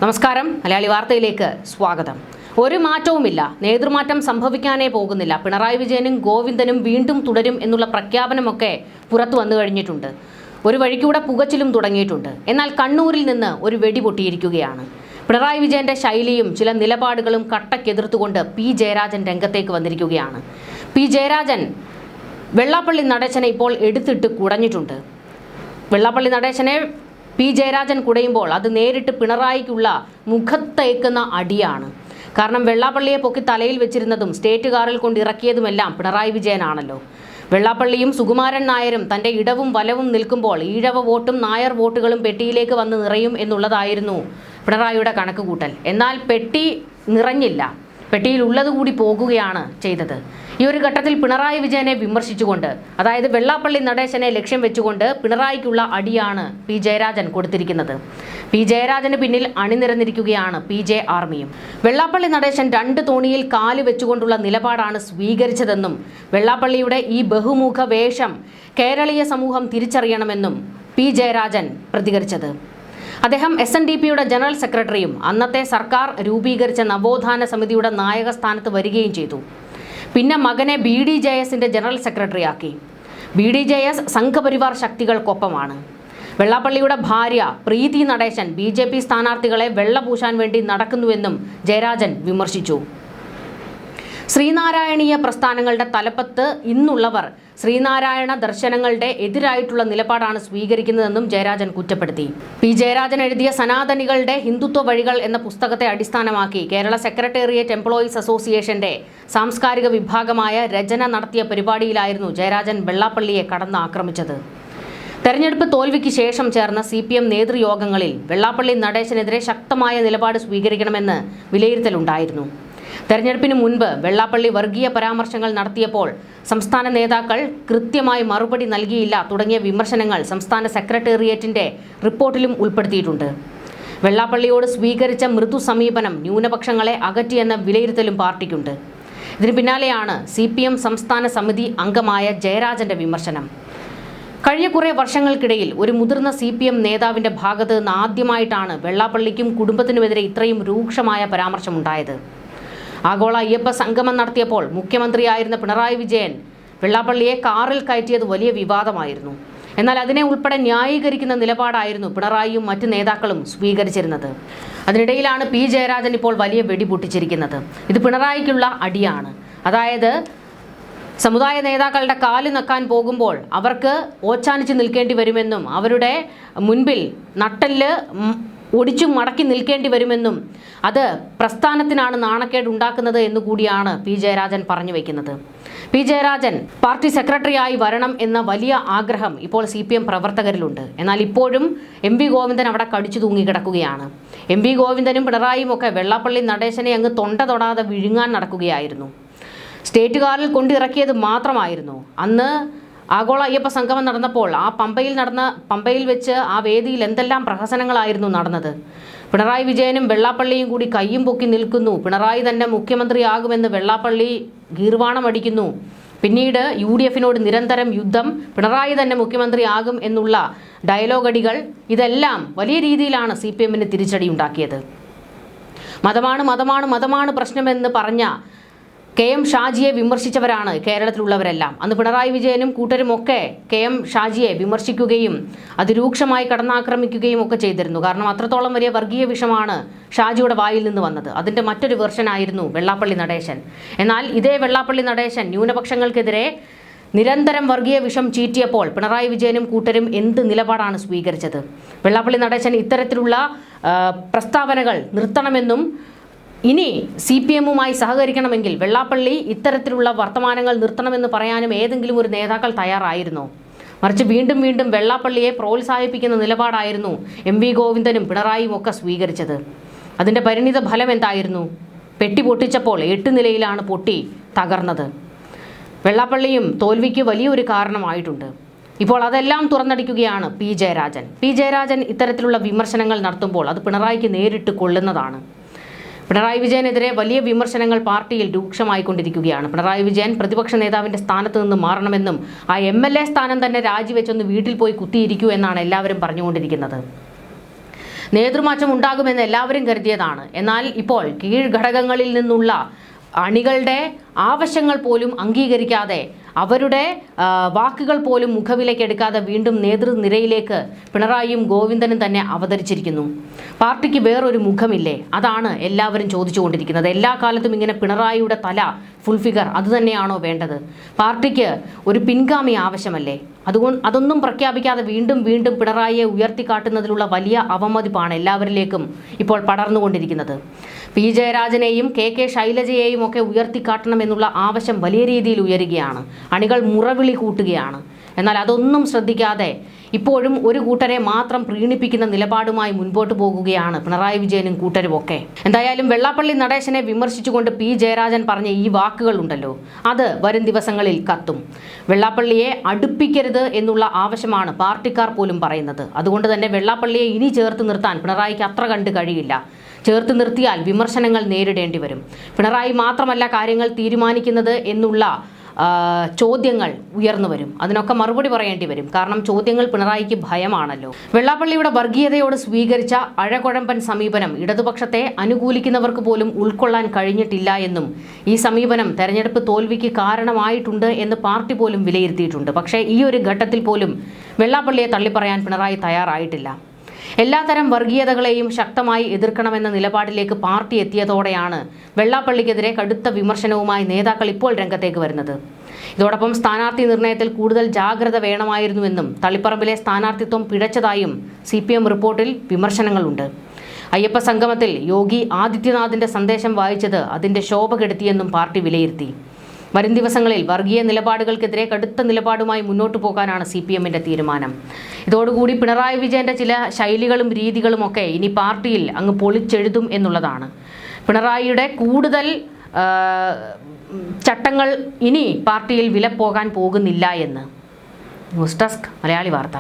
നമസ്കാരം, മലയാളി വാർത്തയിലേക്ക് സ്വാഗതം. ഒരു മാറ്റവുമില്ല, നേതൃമാറ്റം സംഭവിക്കാനേ പോകുന്നില്ല. പിണറായി വിജയനും ഗോവിന്ദനും വീണ്ടും തുടരും എന്നുള്ള പ്രഖ്യാപനമൊക്കെ പുറത്തു വന്നു കഴിഞ്ഞിട്ടുണ്ട്. ഒരു വഴിക്കൂടെ പുകച്ചിലും തുടങ്ങിയിട്ടുണ്ട്. എന്നാൽ കണ്ണൂരിൽ നിന്ന് ഒരു വെടി പൊട്ടിയിരിക്കുകയാണ്. പിണറായി വിജയന്റെ ശൈലിയും ചില നിലപാടുകളും കട്ടക്കെതിർത്തുകൊണ്ട് പി ജയരാജൻ രംഗത്തേക്ക് വന്നിരിക്കുകയാണ്. പി ജയരാജൻ വെള്ളാപ്പള്ളി നടേശനെ ഇപ്പോൾ എടുത്തിട്ട് കുടഞ്ഞിട്ടുണ്ട്. വെള്ളാപ്പള്ളി നടേശനെ പി ജയരാജൻ കുടയുമ്പോൾ അത് നേരിട്ട് പിണറായിക്കുള്ള മുഖത്തേക്കുന്ന അടിയാണ്. കാരണം വെള്ളാപ്പള്ളിയെ പൊക്കി തലയിൽ വെച്ചിരുന്നതും സ്റ്റേറ്റ് കാറിൽ കൊണ്ടിറക്കിയതുമെല്ലാം പിണറായി വിജയനാണല്ലോ. വെള്ളാപ്പള്ളിയും സുകുമാരൻ നായരും തൻ്റെ ഇടവും വലവും നിൽക്കുമ്പോൾ ഈഴവ വോട്ടും നായർ വോട്ടുകളും പെട്ടിയിലേക്ക് വന്ന് നിറയും എന്നുള്ളതായിരുന്നു പിണറായിയുടെ കണക്കുകൂട്ടൽ. എന്നാൽ പെട്ടി നിറഞ്ഞില്ല, പെട്ടിയിൽ ഉള്ളതുകൂടി പോകുകയാണ് ചെയ്തത്. ഈ ഒരു ഘട്ടത്തിൽ പിണറായി വിജയനെ വിമർശിച്ചുകൊണ്ട്, അതായത് വെള്ളാപ്പള്ളി നടേശനെ ലക്ഷ്യം വെച്ചുകൊണ്ട് പിണറായിക്കുള്ള അടിയാണ് പി ജയരാജൻ കൊടുത്തിരിക്കുന്നത്. പി ജയരാജന് പിന്നിൽ അണിനിരന്നിരിക്കുകയാണ് പി ജെ ആർമിയും. വെള്ളാപ്പള്ളി നടേശൻ രണ്ട് തോണിയിൽ കാല് വെച്ചുകൊണ്ടുള്ള നിലപാടാണ് സ്വീകരിച്ചതെന്നും വെള്ളാപ്പള്ളിയുടെ ഈ ബഹുമുഖ വേഷം കേരളീയ സമൂഹം തിരിച്ചറിയണമെന്നും പി ജയരാജൻ പ്രതികരിച്ചത്. അദ്ദേഹം SNDPയുടെ ജനറൽ സെക്രട്ടറിയും അന്നത്തെ സർക്കാർ രൂപീകരിച്ച നവോത്ഥാന സമിതിയുടെ നായക സ്ഥാനത്ത് വരികയും ചെയ്തു. പിന്നെ മകനെ BDJSന്റെ ജനറൽ സെക്രട്ടറിയാക്കി. BDJS സംഘപരിവാർ ശക്തികൾക്കൊപ്പമാണ്. വെള്ളാപ്പള്ളിയുടെ ഭാര്യ പ്രീതി നടേശൻ BJP സ്ഥാനാർത്ഥികളെ വെള്ളപൂശാൻ വേണ്ടി നടക്കുന്നുവെന്നും ജയരാജൻ വിമർശിച്ചു. ശ്രീനാരായണീയ പ്രസ്ഥാനങ്ങളുടെ തലപ്പത്ത് ഇന്നുള്ളവർ ശ്രീനാരായണ ദർശനങ്ങളുടെ എതിരായിട്ടുള്ള നിലപാടാണ് സ്വീകരിക്കുന്നതെന്നും ജയരാജൻ കുറ്റപ്പെടുത്തി. പി ജയരാജൻ എഴുതിയ സനാതനികളുടെ ഹിന്ദുത്വ വഴികൾ എന്ന പുസ്തകത്തെ അടിസ്ഥാനമാക്കി കേരള സെക്രട്ടേറിയറ്റ് എംപ്ലോയീസ് അസോസിയേഷന്റെ സാംസ്കാരിക വിഭാഗമായ രചന നടത്തിയ പരിപാടിയിലായിരുന്നു ജയരാജൻ വെള്ളാപ്പള്ളിയെ കടന്നാക്രമിച്ചത്. തെരഞ്ഞെടുപ്പ് തോൽവിക്ക് ശേഷം ചേർന്ന CPM നേതൃയോഗങ്ങളിൽ വെള്ളാപ്പള്ളി നടേശനെതിരെ ശക്തമായ നിലപാട് സ്വീകരിക്കണമെന്ന് വിലയിരുത്തലുണ്ടായിരുന്നു. തെരഞ്ഞെടുപ്പിന് മുൻപ് വെള്ളാപ്പള്ളി വർഗീയ പരാമർശങ്ങൾ നടത്തിയപ്പോൾ സംസ്ഥാന നേതാക്കൾ കൃത്യമായി മറുപടി നൽകിയില്ല തുടങ്ങിയ വിമർശനങ്ങൾ സംസ്ഥാന സെക്രട്ടേറിയറ്റിന്റെ റിപ്പോർട്ടിലും ഉൾപ്പെടുത്തിയിട്ടുണ്ട്. വെള്ളാപ്പള്ളിയോട് സ്വീകരിച്ച മൃദു സമീപനം ന്യൂനപക്ഷങ്ങളെ അകറ്റിയെന്ന വിലയിരുത്തലും പാർട്ടിക്കുണ്ട്. ഇതിന് പിന്നാലെയാണ് CPM സംസ്ഥാന സമിതി അംഗമായ ജയരാജന്റെ വിമർശനം. കഴിഞ്ഞ കുറേ വർഷങ്ങൾക്കിടയിൽ ഒരു മുതിർന്ന CPM നേതാവിന്റെ ഭാഗത്ത് നിന്ന് ആദ്യമായിട്ടാണ് വെള്ളാപ്പള്ളിക്കും കുടുംബത്തിനുമെതിരെ ഇത്രയും രൂക്ഷമായ പരാമർശമുണ്ടായത്. ആഗോള അയ്യപ്പ സംഗമം നടത്തിയപ്പോൾ മുഖ്യമന്ത്രിയായിരുന്ന പിണറായി വിജയൻ വെള്ളാപ്പള്ളിയെ കാറിൽ കയറ്റിയത് വലിയ വിവാദമായിരുന്നു. എന്നാൽ അതിനെ ഉൾപ്പെടെ ന്യായീകരിക്കുന്ന നിലപാടായിരുന്നു പിണറായിയും മറ്റ് നേതാക്കളും സ്വീകരിച്ചിരുന്നത്. അതിനിടയിലാണ് പി ജയരാജൻ ഇപ്പോൾ വലിയ വെടി പൊട്ടിച്ചിരിക്കുന്നത്. ഇത് പിണറായിക്കുള്ള അടിയാണ്. അതായത് സമുദായ നേതാക്കളുടെ കാല് നക്കാൻ പോകുമ്പോൾ അവർക്ക് ഓച്ചാനിച്ച് നിൽക്കേണ്ടി വരുമെന്നും അവരുടെ മുൻപിൽ നട്ടെല്ല് ഒടിച്ചു മടക്കി നിൽക്കേണ്ടി വരുമെന്നും അത് പ്രസ്ഥാനത്തിനാണ് നാണക്കേട് ഉണ്ടാക്കുന്നത് എന്നുകൂടിയാണ് പി ജയരാജൻ പറഞ്ഞു വയ്ക്കുന്നത്. പി ജയരാജൻ പാർട്ടി സെക്രട്ടറിയായി വരണം എന്ന വലിയ ആഗ്രഹം ഇപ്പോൾ CPM പ്രവർത്തകരിലുണ്ട്. എന്നാൽ ഇപ്പോഴും MV ഗോവിന്ദൻ അവിടെ കടിച്ചു തൂങ്ങി കിടക്കുകയാണ്. MV ഗോവിന്ദനും പിണറായിയും ഒക്കെ വെള്ളാപ്പള്ളി നടേശനെ അങ്ങ് തൊണ്ട തൊടാതെ വിഴുങ്ങാൻ നടക്കുകയായിരുന്നു. സ്റ്റേറ്റ് കാറിൽ കൊണ്ടിറക്കിയത് മാത്രമായിരുന്നു. അന്ന് ആഗോള അയ്യപ്പ സംഗമം നടന്നപ്പോൾ ആ പമ്പയിൽ വെച്ച് ആ വേദിയിൽ എന്തെല്ലാം പ്രഹസനങ്ങളായിരുന്നു നടന്നത്. പിണറായി വിജയനും വെള്ളാപ്പള്ളിയും കൂടി കയ്യും പൊക്കി നിൽക്കുന്നു, പിണറായി തന്നെ മുഖ്യമന്ത്രിയാകുമെന്ന് വെള്ളാപ്പള്ളി ഗീർവാണം അടിക്കുന്നു, പിന്നീട് UDFനോട് നിരന്തരം യുദ്ധം, പിണറായി തന്നെ മുഖ്യമന്ത്രിയാകും എന്നുള്ള ഡയലോഗടികൾ, ഇതെല്ലാം വലിയ രീതിയിലാണ് CPMന് തിരിച്ചടിയുണ്ടാക്കിയത്. മതമാണ് പ്രശ്നമെന്ന് പറഞ്ഞ KM ഷാജിയെ വിമർശിച്ചവരാണ് കേരളത്തിലുള്ളവരെല്ലാം. അന്ന് പിണറായി വിജയനും കൂട്ടരുമൊക്കെ KM ഷാജിയെ വിമർശിക്കുകയും അതിരൂക്ഷമായി കടന്നാക്രമിക്കുകയും ഒക്കെ ചെയ്തിരുന്നു. കാരണം അത്രത്തോളം വലിയ വർഗീയ വിഷമാണ് ഷാജിയുടെ വായിൽ നിന്ന് വന്നത്. അതിൻ്റെ മറ്റൊരു വെർഷനായിരുന്നു വെള്ളാപ്പള്ളി നടേശൻ. എന്നാൽ ഇതേ വെള്ളാപ്പള്ളി നടേശൻ ന്യൂനപക്ഷങ്ങൾക്കെതിരെ നിരന്തരം വർഗീയ വിഷം ചീറ്റിയപ്പോൾ പിണറായി വിജയനും കൂട്ടരും എന്ത് നിലപാടാണ് സ്വീകരിച്ചത്? വെള്ളാപ്പള്ളി നടേശൻ ഇത്തരത്തിലുള്ള പ്രസ്താവനകൾ നിർത്തണമെന്നും ഇനി CPMുമായി സഹകരിക്കണമെങ്കിൽ വെള്ളാപ്പള്ളി ഇത്തരത്തിലുള്ള വർത്തമാനങ്ങൾ നിർത്തണമെന്ന് പറയാനും ഏതെങ്കിലും ഒരു നേതാക്കൾ തയ്യാറായിരുന്നോ? മറിച്ച് വീണ്ടും വെള്ളാപ്പള്ളിയെ പ്രോത്സാഹിപ്പിക്കുന്ന നിലപാടായിരുന്നു MV ഗോവിന്ദനും പിണറായിയും ഒക്കെ സ്വീകരിച്ചത്. അതിൻ്റെ പരിണിത ഫലം എന്തായിരുന്നു? പെട്ടി പൊട്ടിച്ചപ്പോൾ 8 നിലയിലാണ് പൊട്ടി തകർന്നത്. വെള്ളാപ്പള്ളിയും തോൽവിക്ക് വലിയൊരു കാരണമായിട്ടുണ്ട്. ഇപ്പോൾ അതെല്ലാം തുറന്നടിക്കുകയാണ് പി ജയരാജൻ ഇത്തരത്തിലുള്ള വിമർശനങ്ങൾ നടത്തുമ്പോൾ അത് പിണറായിക്ക് നേരിട്ട് കൊള്ളുന്നതാണ്. പിണറായി വിജയനെതിരെ വലിയ വിമർശനങ്ങൾ പാർട്ടിയിൽ രൂക്ഷമായിക്കൊണ്ടിരിക്കുകയാണ്. പിണറായി വിജയൻ പ്രതിപക്ഷ നേതാവിൻ്റെ സ്ഥാനത്ത് നിന്ന് മാറണമെന്നും ആ MLA സ്ഥാനം തന്നെ രാജിവെച്ചൊന്ന് വീട്ടിൽ പോയി കുത്തിയിരിക്കൂ എന്നാണ് എല്ലാവരും പറഞ്ഞുകൊണ്ടിരിക്കുന്നത്. നേതൃമാറ്റം ഉണ്ടാകുമെന്ന് എല്ലാവരും കരുതിയതാണ്. എന്നാൽ ഇപ്പോൾ കീഴ്ഘടകങ്ങളിൽ നിന്നുള്ള അണികളുടെ ആവശ്യങ്ങൾ പോലും അംഗീകരിക്കാതെ, അവരുടെ വാക്കുകൾ പോലും മുഖവിലയ്ക്കെടുക്കാതെ വീണ്ടും നേതൃനിരയിലേക്ക് പിണറായിയും ഗോവിന്ദനും തന്നെ അവതരിച്ചിരിക്കുന്നു. പാർട്ടിക്ക് വേറൊരു മുഖമില്ലേ? അതാണ് എല്ലാവരും ചോദിച്ചുകൊണ്ടിരിക്കുന്നത്. എല്ലാ കാലത്തും ഇങ്ങനെ പിണറായിയുടെ തല ഫുൾ ഫിഗർ അതുതന്നെയാണോ വേണ്ടത്? പാർട്ടിക്ക് ഒരു പിൻഗാമി ആവശ്യമല്ലേ? അതൊന്നും പ്രഖ്യാപിക്കാതെ വീണ്ടും വീണ്ടും പിണറായിയെ ഉയർത്തിക്കാട്ടുന്നതിലുള്ള വലിയ അവമതിപ്പാണ് എല്ലാവരിലേക്കും ഇപ്പോൾ പടർന്നുകൊണ്ടിരിക്കുന്നത്. പി ജയരാജനെയും കെ ശൈലജയെയും ഒക്കെ ഉയർത്തിക്കാട്ടണമെന്നുള്ള ആവശ്യം വലിയ രീതിയിൽ ഉയരുകയാണ്. അണികൾ മുറവിളി കൂട്ടുകയാണ്. എന്നാൽ അതൊന്നും ശ്രദ്ധിക്കാതെ ഇപ്പോഴും ഒരു കൂട്ടരെ മാത്രം പ്രീണിപ്പിക്കുന്ന നിലപാടുമായി മുൻപോട്ട് പോകുകയാണ് പിണറായി വിജയനും കൂട്ടരുമൊക്കെ. എന്തായാലും വെള്ളാപ്പള്ളി നടേശനെ വിമർശിച്ചുകൊണ്ട് പി ജയരാജൻ പറഞ്ഞ ഈ വാക്കുകൾ ഉണ്ടല്ലോ, അത് വരും ദിവസങ്ങളിൽ കത്തും. വെള്ളാപ്പള്ളിയെ അടുപ്പിക്കരുത് എന്നുള്ള ആവശ്യമാണ് പാർട്ടിക്കാർ പോലും പറയുന്നത്. അതുകൊണ്ട് തന്നെ വെള്ളാപ്പള്ളിയെ ഇനി ചേർത്ത് നിർത്താൻ പിണറായിക്ക് അത്ര കണ്ട് കഴിയില്ല. ചേർത്ത് നിർത്തിയാൽ വിമർശനങ്ങൾ നേരിടേണ്ടി വരും. പിണറായി മാത്രമല്ല കാര്യങ്ങൾ തീരുമാനിക്കുന്നത് എന്നുള്ള ചോദ്യങ്ങൾ ഉയർന്നു വരും. അതിനൊക്കെ മറുപടി പറയേണ്ടി വരും. കാരണം ചോദ്യങ്ങൾ പിണറായിക്ക് ഭയമാണല്ലോ. വെള്ളാപ്പള്ളിയുടെ വർഗീയതയോട് സ്വീകരിച്ച അഴകുഴമ്പൻ സമീപനം ഇടതുപക്ഷത്തെ അനുകൂലിക്കുന്നവർക്ക് പോലും ഉൾക്കൊള്ളാൻ കഴിഞ്ഞിട്ടില്ല എന്നും ഈ സമീപനം തെരഞ്ഞെടുപ്പ് തോൽവിക്ക് കാരണമായിട്ടുണ്ട് എന്ന് പാർട്ടി പോലും വിലയിരുത്തിയിട്ടുണ്ട്. പക്ഷേ ഈ ഒരു ഘട്ടത്തിൽ പോലും വെള്ളാപ്പള്ളിയെ തള്ളിപ്പറയാൻ പിണറായി തയ്യാറായിട്ടില്ല. എല്ലാത്തരം വർഗീയതകളെയും ശക്തമായി എതിർക്കണമെന്ന നിലപാടിലേക്ക് പാർട്ടി എത്തിയതോടെയാണ് വെള്ളാപ്പള്ളിക്കെതിരെ കടുത്ത വിമർശനവുമായി നേതാക്കൾ ഇപ്പോൾ രംഗത്തേക്ക് വരുന്നത്. ഇതോടൊപ്പം സ്ഥാനാർത്ഥി നിർണയത്തിൽ കൂടുതൽ ജാഗ്രത വേണമായിരുന്നുവെന്നും തളിപ്പറമ്പിലെ സ്ഥാനാർത്ഥിത്വം പിഴച്ചതായും CPM റിപ്പോർട്ടിൽ വിമർശനങ്ങളുണ്ട്. അയ്യപ്പ സംഗമത്തിൽ യോഗി ആദിത്യനാഥിന്റെ സന്ദേശം വായിച്ചത് അതിന്റെ ശോഭ കെടുത്തിയെന്നും പാർട്ടി വിലയിരുത്തി. വരും ദിവസങ്ങളിൽ വർഗീയ നിലപാടുകൾക്കെതിരെ കടുത്ത നിലപാടുമായി മുന്നോട്ടു പോകാനാണ് CPMന്റെ തീരുമാനം. ഇതോടുകൂടി പിണറായി വിജയന്റെ ചില ശൈലികളും രീതികളുമൊക്കെ ഇനി പാർട്ടിയിൽ അങ്ങ് പൊളിച്ചെഴുതും എന്നുള്ളതാണ്. പിണറായിയുടെ കൂടുതൽ ചട്ടങ്ങൾ ഇനി പാർട്ടിയിൽ വിലപ്പോകാൻ പോകുന്നില്ല എന്ന്. ന്യൂസ് ഡെസ്ക് മലയാളി വാർത്ത.